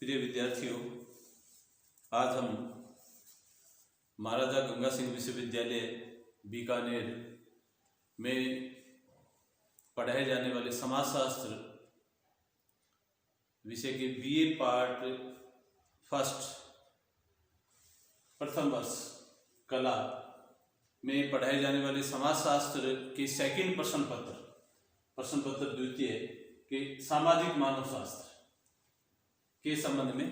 प्रिय विद्यार्थियों, आज हम महाराजा गंगा सिंह विश्वविद्यालय बीकानेर में पढ़ाए जाने वाले समाजशास्त्र विषय के बीए पार्ट फर्स्ट प्रथम वर्ष कला में पढ़ाए जाने वाले समाजशास्त्र के सेकंड प्रश्न पत्र द्वितीय के सामाजिक मानव शास्त्र के संबंध में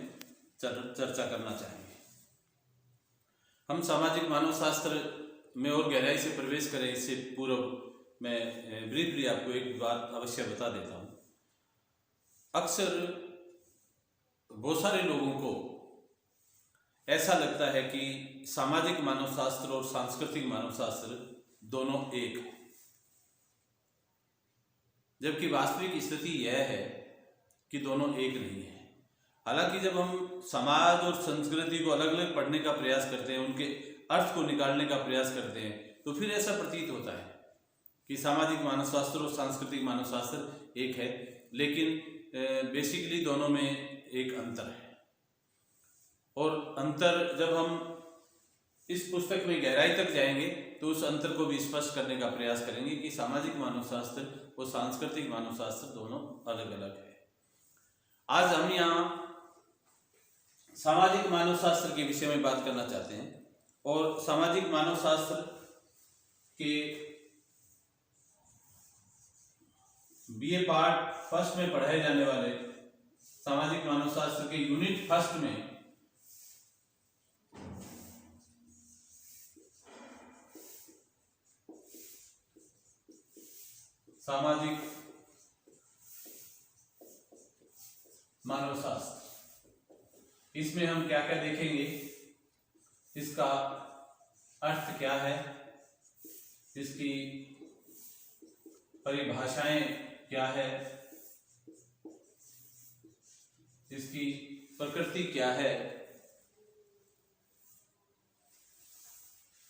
चर्चा करना चाहेंगे। हम सामाजिक मानव शास्त्र में और गहराई से प्रवेश करें इससे पूर्व मैं ब्रीफली आपको एक बात अवश्य बता देता हूँ। अक्सर बहुत सारे लोगों को ऐसा लगता है कि सामाजिक मानव शास्त्र और सांस्कृतिक मानव शास्त्र दोनों एक है, जबकि वास्तविक स्थिति यह है कि दोनों एक नहीं है। हालांकि जब हम समाज और संस्कृति को अलग अलग पढ़ने का प्रयास करते हैं, उनके अर्थ को निकालने का प्रयास करते हैं, तो फिर ऐसा प्रतीत होता है कि सामाजिक मानव शास्त्र और सांस्कृतिक मानव शास्त्र एक है, लेकिन बेसिकली दोनों में एक अंतर है। और अंतर जब हम इस पुस्तक में गहराई तक जाएंगे तो उस अंतर को भी स्पष्ट करने का प्रयास करेंगे कि सामाजिक मानव शास्त्र और सांस्कृतिक मानव शास्त्र दोनों अलग अलग है। आज हम यहाँ सामाजिक मानव शास्त्र के विषय में बात करना चाहते हैं और सामाजिक मानव शास्त्र के बीए पार्ट फर्स्ट में पढ़ाए जाने वाले सामाजिक मानव शास्त्र के यूनिट फर्स्ट में सामाजिक मानव शास्त्र, इसमें हम क्या क्या देखेंगे, इसका अर्थ क्या है, इसकी परिभाषाएं क्या है, इसकी प्रकृति क्या है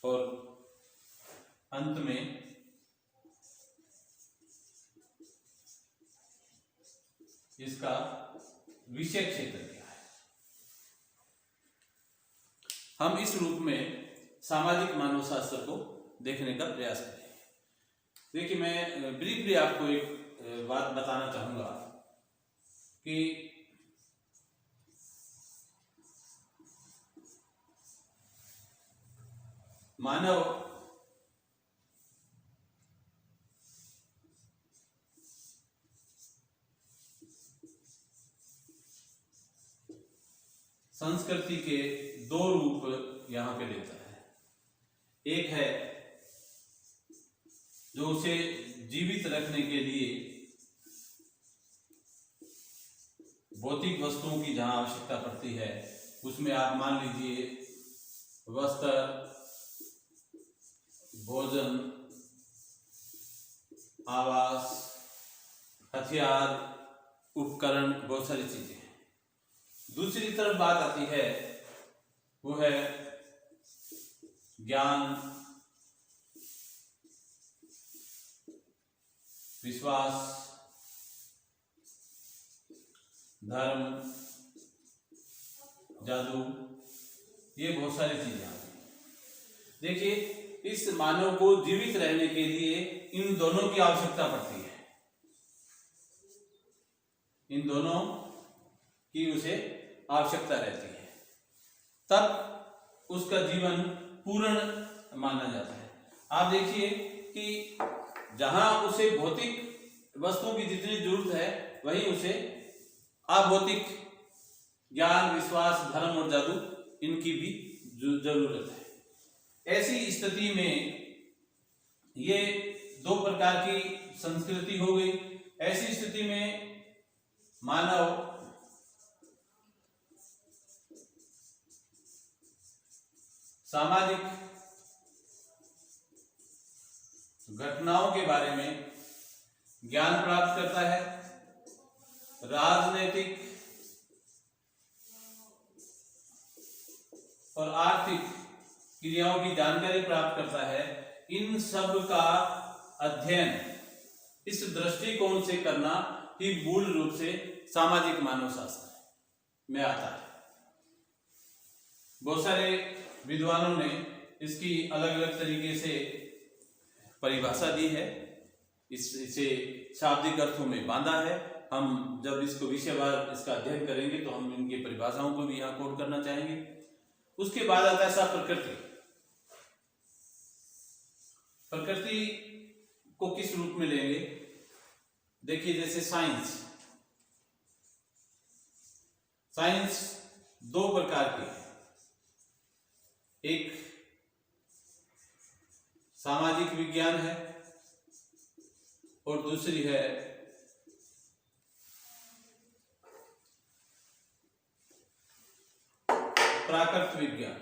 और अंत में इसका विषय क्षेत्र क्या है। हम इस रूप में सामाजिक मानव शास्त्र को देखने का प्रयास करेंगे। देखिए, मैं ब्रीफली आपको एक बात बताना चाहूंगा कि मानव संस्कृति के दो रूप यहां पे लेता है। एक है जो उसे जीवित रखने के लिए भौतिक वस्तुओं की जहां आवश्यकता पड़ती है, उसमें आप मान लीजिए वस्त्र, भोजन, आवास, हथियार, उपकरण, बहुत सारी चीजें। दूसरी तरफ बात आती है, वो है ज्ञान, विश्वास, धर्म, जादू, ये बहुत सारी चीजें आती हैं। देखिए, इस मानव को जीवित रहने के लिए इन दोनों की आवश्यकता पड़ती है, इन दोनों की उसे आवश्यकता रहती है, तब उसका जीवन पूर्ण माना जाता है। आप देखिए कि जहां उसे भौतिक वस्तुओं की जितनी जरूरत है, वहीं उसे अभौतिक ज्ञान, विश्वास, धर्म और जादू, इनकी भी जरूरत है। ऐसी स्थिति में ये दो प्रकार की संस्कृति हो गई। ऐसी स्थिति में मानव सामाजिक घटनाओं के बारे में ज्ञान प्राप्त करता है, राजनीतिक और आर्थिक क्रियाओं की जानकारी प्राप्त करता है। इन सब का अध्ययन इस दृष्टिकोण से करना ही मूल रूप से सामाजिक मानव शास्त्र है। में आता है। बहुत सारे विद्वानों ने इसकी अलग अलग तरीके से परिभाषा दी है, इसे शाब्दिक अर्थों में बांधा है। हम जब इसको विषयवार इसका अध्ययन करेंगे तो हम इनकी परिभाषाओं को भी यहाँ कोट करना चाहेंगे। उसके बाद आता है प्रकृति। प्रकृति को किस रूप में लेंगे? देखिए, जैसे साइंस दो प्रकार की है। एक सामाजिक विज्ञान है और दूसरी है प्राकृत विज्ञान।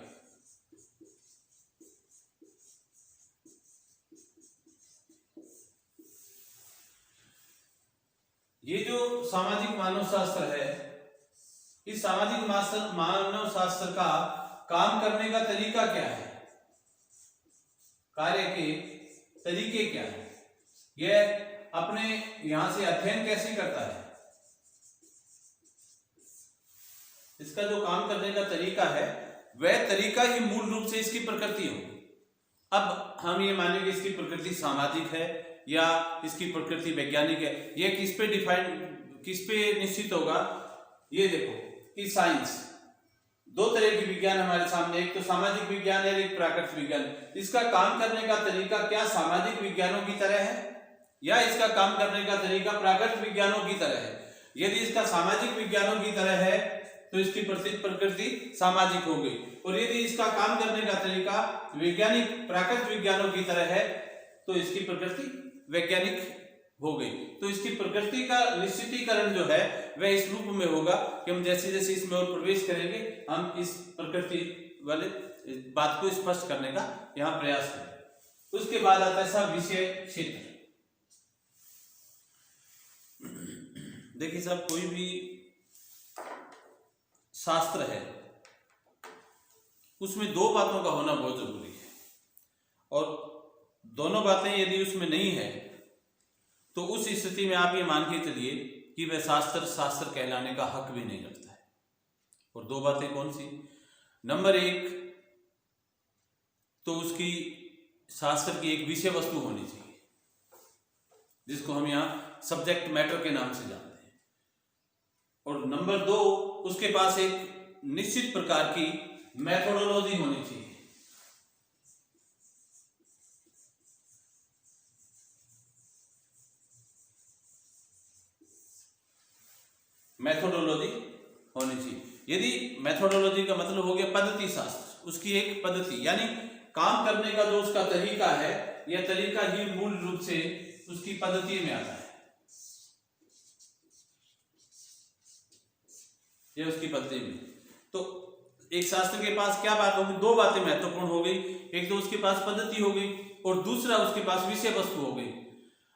ये जो सामाजिक मानव शास्त्र है, इस सामाजिक मानव शास्त्र का काम करने का तरीका क्या है, कार्य के तरीके क्या है, यह अपने यहां से अध्ययन कैसे करता है, इसका जो काम करने का तरीका है वह तरीका ही मूल रूप से इसकी प्रकृति होगी। अब हम ये मानेंगे इसकी प्रकृति सामाजिक है या इसकी प्रकृति वैज्ञानिक है, यह किस पे निश्चित होगा? ये देखो कि साइंस दो तरह की विज्ञान हमारे सामने, एक तो सामाजिक विज्ञान है, एक प्राकृतिक विज्ञान। इसका काम करने का तरीका क्या सामाजिक विज्ञानों की तरह है या इसका काम करने का तरीका प्राकृतिक विज्ञानों की तरह है? यदि इसका सामाजिक विज्ञानों की तरह है तो इसकी प्रकृति सामाजिक हो गई, और यदि इसका काम करने का तरीका वैज्ञानिक प्राकृतिक विज्ञानों की तरह है तो इसकी प्रकृति वैज्ञानिक हो गई। तो इसकी प्रकृति का निश्चितीकरण जो है वह इस रूप में होगा कि हम जैसे जैसे इसमें और प्रवेश करेंगे हम इस प्रकृति वाले बात को स्पष्ट करने का यहाँ प्रयास करें। उसके बाद आता है सब विषय क्षेत्र। देखिए साहब, कोई भी शास्त्र है उसमें दो बातों का होना बहुत जरूरी है, और दोनों बातें यदि उसमें नहीं है तो उस स्थिति में आप ये मान के चलिए कि वह शास्त्र कहलाने का हक भी नहीं रखता है। और दो बातें कौन सी? नंबर एक तो उसकी शास्त्र की एक विषय वस्तु होनी चाहिए जिसको हम यहाँ सब्जेक्ट मैटर के नाम से जानते हैं, और नंबर दो उसके पास एक निश्चित प्रकार की मेथोडोलॉजी होनी चाहिए। मेथोडोलॉजी होनी चाहिए। यदि मेथोडोलॉजी का मतलब हो गया पद्धति शास्त्र, उसकी एक पद्धति यानी काम करने का जो उसका तरीका है, यह तरीका ही मूल रूप से उसकी पद्धति में आता है, यह उसकी पद्धति में। तो एक शास्त्र के पास क्या बात होगी? दो बातें महत्वपूर्ण हो गई, एक तो उसके पास पद्धति हो गई और दूसरा उसके पास विषय वस्तु हो गई।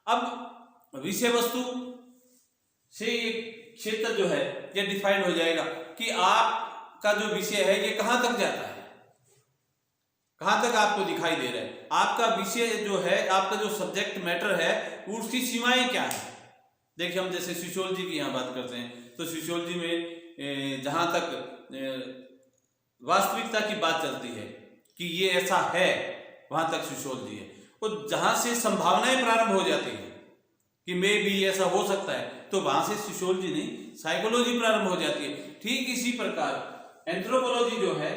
अब विषय वस्तु से एक क्षेत्र जो है यह डिफाइन हो जाएगा कि आपका जो विषय है ये कहां तक जाता है, कहां तक आपको दिखाई दे रहा है, आपका विषय जो है, आपका जो सब्जेक्ट मैटर है उसकी सीमाएं क्या है। देखिए, हम जैसे सोशियोलॉजी की यहाँ बात करते हैं तो सोशियोलॉजी में जहां तक वास्तविकता की बात चलती है कि ये ऐसा है, वहां तक सोशियोलॉजी है। और जहां से संभावनाएं प्रारंभ हो जाती है कि मे भी ऐसा हो सकता है, तो वहां से सोशियोलॉजी नहीं साइकोलॉजी प्रारंभ हो जाती है। ठीक इसी प्रकार एंथ्रोपोलॉजी जो है,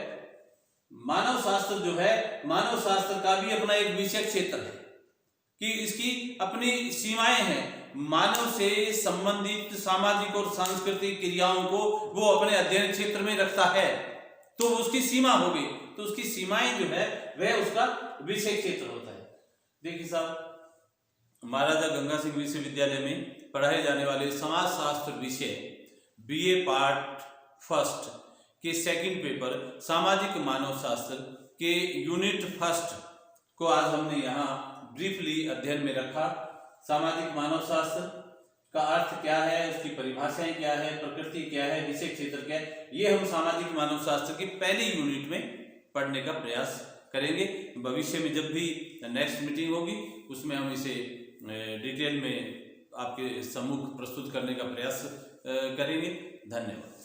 मानव शास्त्र जो है, मानव शास्त्र का भी अपना एक विषय क्षेत्र है कि इसकी अपनी सीमाएं हैं। मानव से संबंधित सामाजिक और सांस्कृतिक क्रियाओं को वो अपने अध्ययन क्षेत्र में रखता है, तो उसकी सीमा हो गई, तो उसकी सीमाएं जो है वह उसका विषय क्षेत्र होता है। देखिए साहब, महाराजा गंगा सिंह विश्वविद्यालय में पढ़ाए जाने वाले समाज शास्त्र विषय बीए पार्ट फर्स्ट के सेकंड पेपर सामाजिक मानव शास्त्र के यूनिट फर्स्ट को आज हमने यहाँ ब्रीफली अध्ययन में रखा। सामाजिक मानव शास्त्र का अर्थ क्या है, उसकी परिभाषाएं क्या है, प्रकृति क्या है, विषय क्षेत्र क्या है, ये हम सामाजिक मानव शास्त्र की पहली यूनिट में पढ़ने का प्रयास करेंगे। भविष्य में जब भी नेक्स्ट मीटिंग होगी उसमें हम इसे डिटेल में आपके सम्मुख प्रस्तुत करने का प्रयास करेंगे। धन्यवाद।